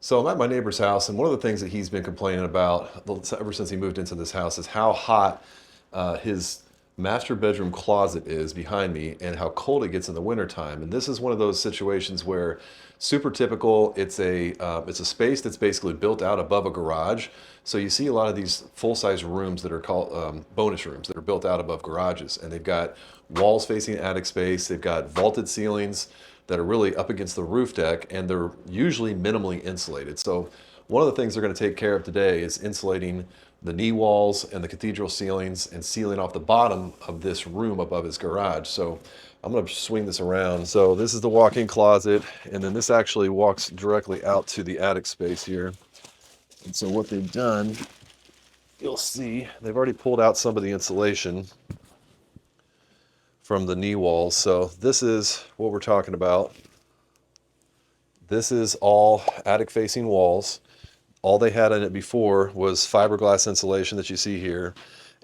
So I'm at my neighbor's house, and one of the things that he's been complaining about ever since he moved into this house is how hot his master bedroom closet is behind me and how cold it gets in the wintertime. And this is one of those situations where super typical. It's a space that's basically built out above a garage. So you see a lot of these full-size rooms that are called bonus rooms that are built out above garages, and they've got walls facing attic space. They've got vaulted ceilings that are really up against the roof deck, and they're usually minimally insulated. So one of the things they're going to take care of today is insulating the knee walls and the cathedral ceilings and sealing off the bottom of this room above his garage. So I'm going to swing this around. So this is the walk-in closet, and then this actually walks directly out to the attic space here. And so what they've done, you'll see, they've already pulled out some of the insulation from the knee walls. So this is what we're talking about. This is all attic facing walls. All they had in it before was fiberglass insulation that you see here,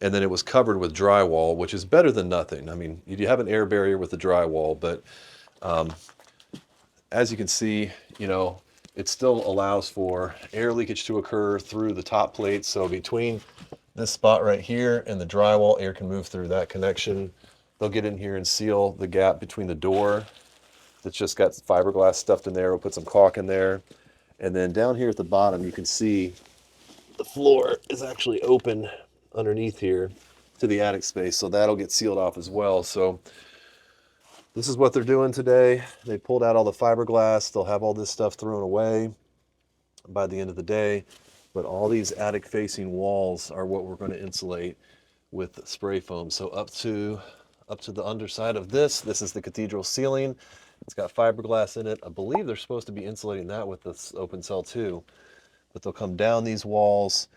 and then it was covered with drywall, which is better than nothing. I mean, you have an air barrier with the drywall, but as you can see, it still allows for air leakage to occur through the top plates. So between this spot right here and the drywall, air can move through that connection. They'll get in here and seal the gap between the door that's just got fiberglass stuffed in there. We'll put some caulk in there. And then down here at the bottom, you can see the floor is actually open underneath here to the attic space. So that'll get sealed off as well. So this is what they're doing today. They pulled out all the fiberglass. They'll have all this stuff thrown away by the end of the day. But all these attic facing walls are what we're going to insulate with spray foam. So up to the underside of this is the cathedral ceiling. It's got fiberglass in it. I believe they're supposed to be insulating that with this open cell too. But they'll come down these walls,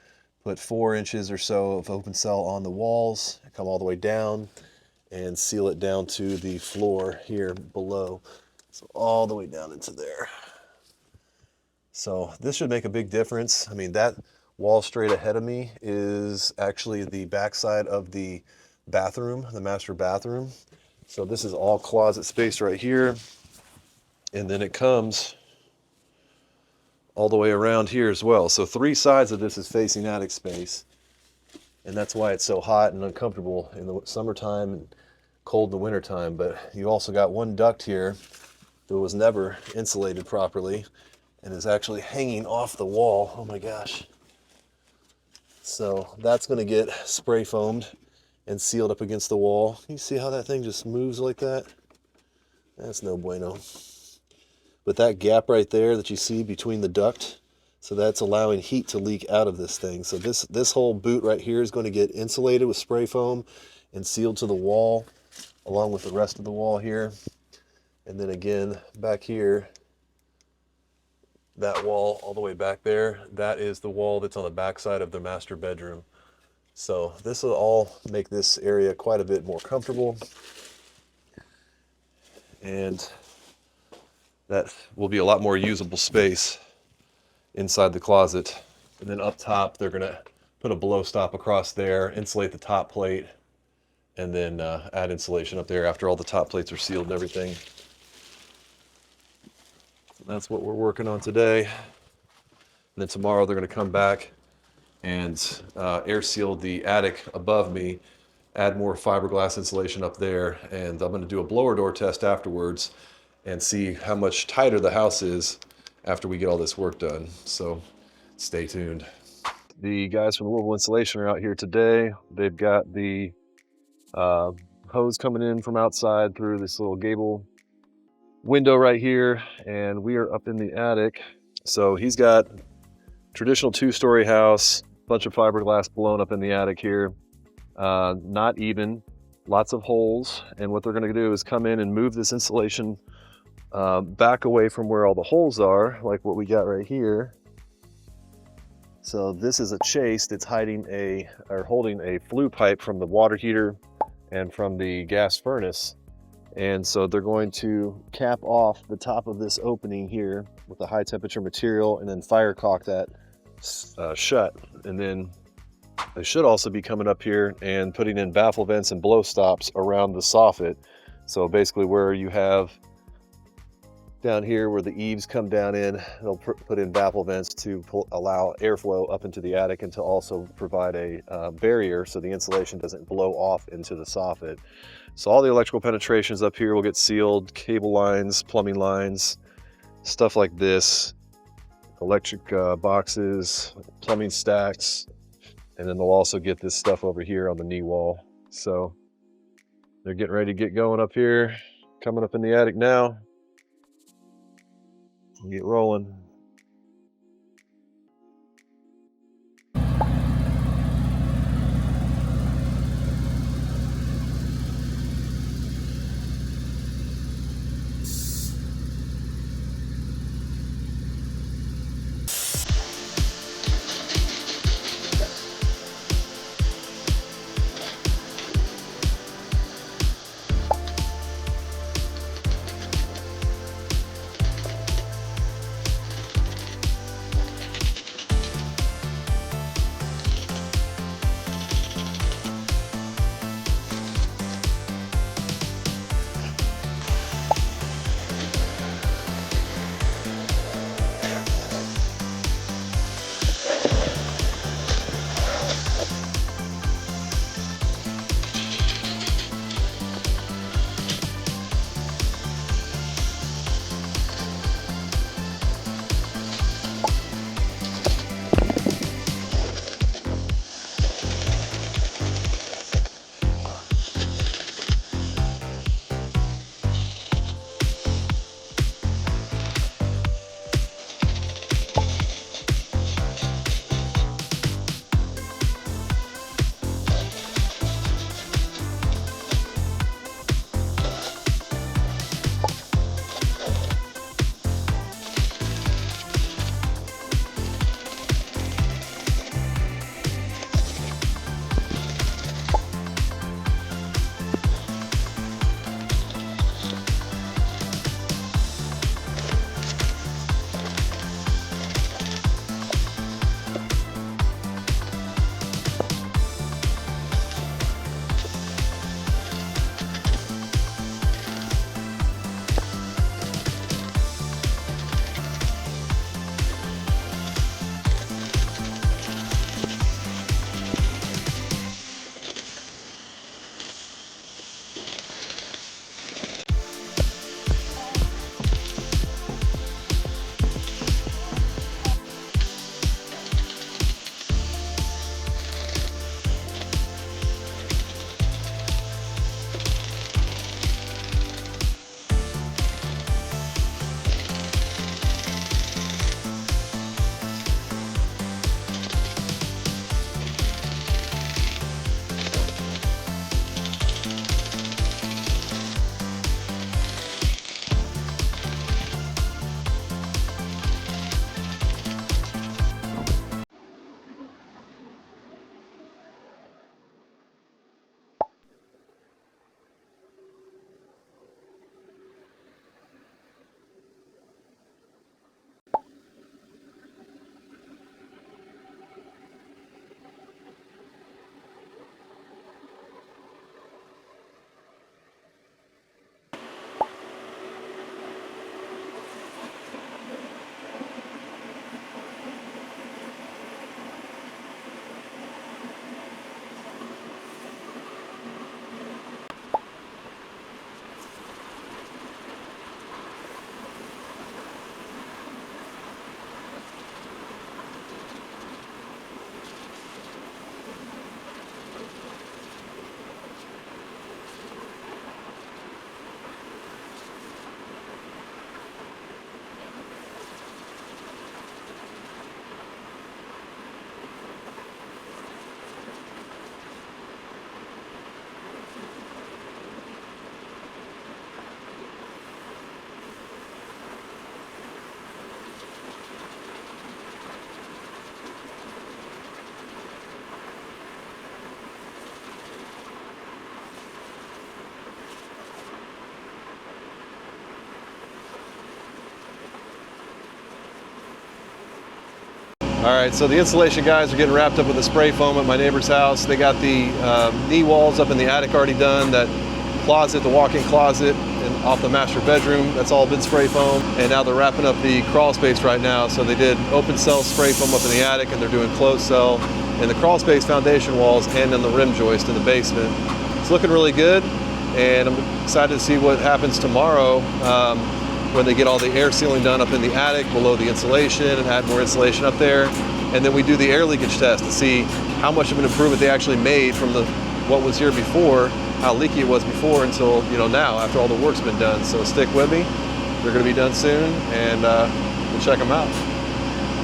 put 4 inches or so of open cell on the walls, come all the way down, and seal it down to the floor here below. So all the way down into there. So this should make a big difference. I mean, that wall straight ahead of me is actually the backside of the bathroom, the master bathroom. So this is all closet space right here. And then it comes all the way around here as well. So 3 sides of this is facing attic space. And that's why it's so hot and uncomfortable in the summertime and cold in the wintertime. But you also got one duct here that was never insulated properly and is actually hanging off the wall. Oh my gosh. So that's going to get spray foamed and sealed up against the wall. You see how that thing just moves like that? That's no bueno. But that gap right there that you see between the duct, so that's allowing heat to leak out of this thing. So this whole boot right here is going to get insulated with spray foam and sealed to the wall along with the rest of the wall here. And then again back here, that wall all the way back there, that is the wall that's on the back side of the master bedroom. So this will all make this area quite a bit more comfortable, and that will be a lot more usable space inside the closet. And then up top, they're gonna put a blow stop across there, insulate the top plate, and then add insulation up there after all the top plates are sealed and everything. So that's what we're working on today. And then tomorrow they're gonna come back and air seal the attic above me, add more fiberglass insulation up there, and I'm going to do a blower door test afterwards and see how much tighter the house is after we get all this work done. So stay tuned. The guys from Louisville Insulation are out here today. They've got the hose coming in from outside through this little gable window right here, and we are up in the attic. So he's got traditional 2-story house, bunch of fiberglass blown up in the attic here. Not even, lots of holes. And what they're going to do is come in and move this insulation back away from where all the holes are, like what we got right here. So this is a chase that's holding a flue pipe from the water heater and from the gas furnace. And so they're going to cap off the top of this opening here with a high temperature material and then fire caulk that shut. And then they should also be coming up here and putting in baffle vents and blow stops around the soffit. So basically where you have Down here where the eaves come down in, they'll put in baffle vents to allow airflow up into the attic and to also provide a barrier so the insulation doesn't blow off into the soffit. So all the electrical penetrations up here will get sealed, cable lines, plumbing lines, stuff like this, electric boxes, plumbing stacks, and then they'll also get this stuff over here on the knee wall. So they're getting ready to get going up here, coming up in the attic now. We'll get rolling. All right, so the insulation guys are getting wrapped up with the spray foam at my neighbor's house. They got the knee walls up in the attic already done. That closet, the walk-in closet, and off the master bedroom, that's all been spray foam. And now they're wrapping up the crawl space right now. So they did open cell spray foam up in the attic, and they're doing closed cell in the crawl space foundation walls and in the rim joist in the basement. It's looking really good, and I'm excited to see what happens tomorrow when they get all the air sealing done up in the attic below the insulation and add more insulation up there. And then we do the air leakage test to see how much of an improvement they actually made from what was here before, how leaky it was before until now after all the work's been done. So stick with me. They're going to be done soon, and we'll check them out.